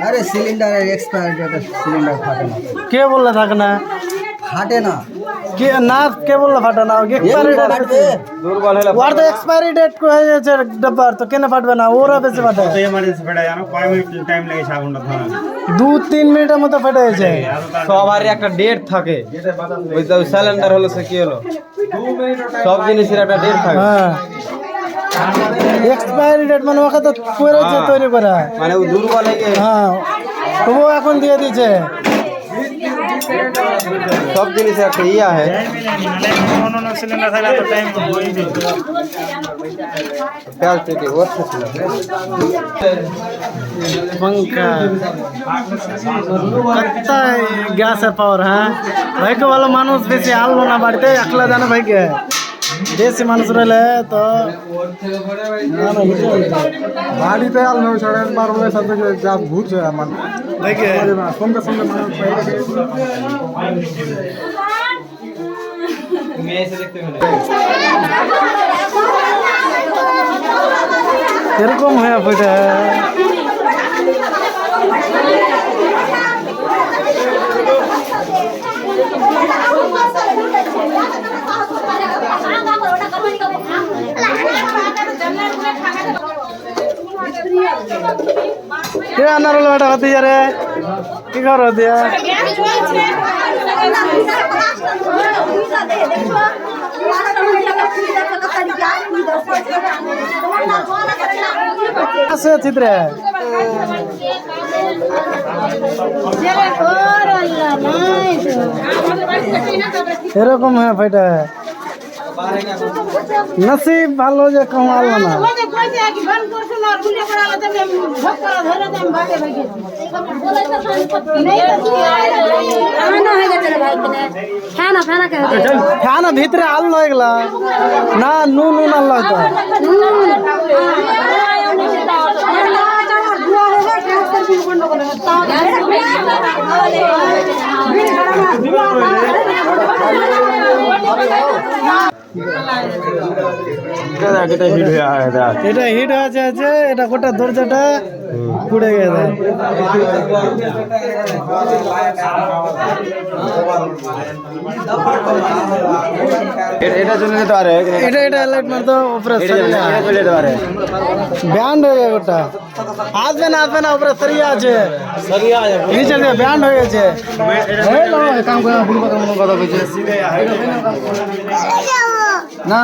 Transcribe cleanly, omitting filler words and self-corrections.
আরে সিলিন্ডারের expire date cylinder ফাটে না। কে বললে থাকে না? ফাটে না। কে না কে বললে ফাটে না? এক্সপায়ারি ডেট দুর্বল হলে ওর তো এক্সপায়ারি ডেট হয়ে গেছে ডাব্বার, তো কেন ফাটবে না? ওরা বেশি ফাটে। তো এমার্জেন্সি ফেটে জানো কয় মিনিট টাইম লেগেছে আগুনটা ধরার? 2-3 মিনিটের মতো ফেটে গেছে। সবারই একটা ডেট থাকে, বুঝতে সিলিন্ডার হলো সে কি হলো, সব জিনিসের একটা ডেট থাকে। হ্যাঁ, এক্সপায়ারি ডেট মানে ওকে তো করেছে তৈরি করা, মানে ও দুর্বল হয়ে গিয়ে হ্যাঁ তবুও এখন দিয়ে দিয়েছে। সব জিনিসের একটা ইয়ে আছে। অন্য সিলিন্ডার থাকলে তো টাইম তেল থেকে ওরছে ছিল पंखा कत्ता গ্যাসের পাওয়ার। হ্যাঁ ভাইকে ভালো মানুষ বেশি আনলো না বাড়িতে, একলা জানে ভাইকে। বেশি মানুষ রইলে তো বাড়িতে আলো ছড়ে মারলে সাথে যা ঘুরছে আমার ভাইকে সঙ্গে সঙ্গে মানুষ তুমি এসে দেখতে পেলে এরকম হয়ে পড়ে। কে আনার হলো বেটা হতে যারে কি কর দিয়া আছে চিত্রে এরকম হ্যাঁ ভাইটা নসিব ভালো যে কমালো না। ফ্যান ভিতরে আলো হয়ে গেল না, নুন নুন আল্লাহ হয়তো এটা হিট হয়েছে আছে, এটা গোটা দরজাটা পুড়ে গেছে। এটা চলে যেতে পারে, এটা লাইট মারতো উপরে চলে যেতে পারে। ব্যান্ড হয়ে গেছে গোটা, আসবে না উপরে সরিয়া আছে, নিচে দিয়ে ব্যান্ড হয়ে গেছে। কাম করে কথা বলছে না।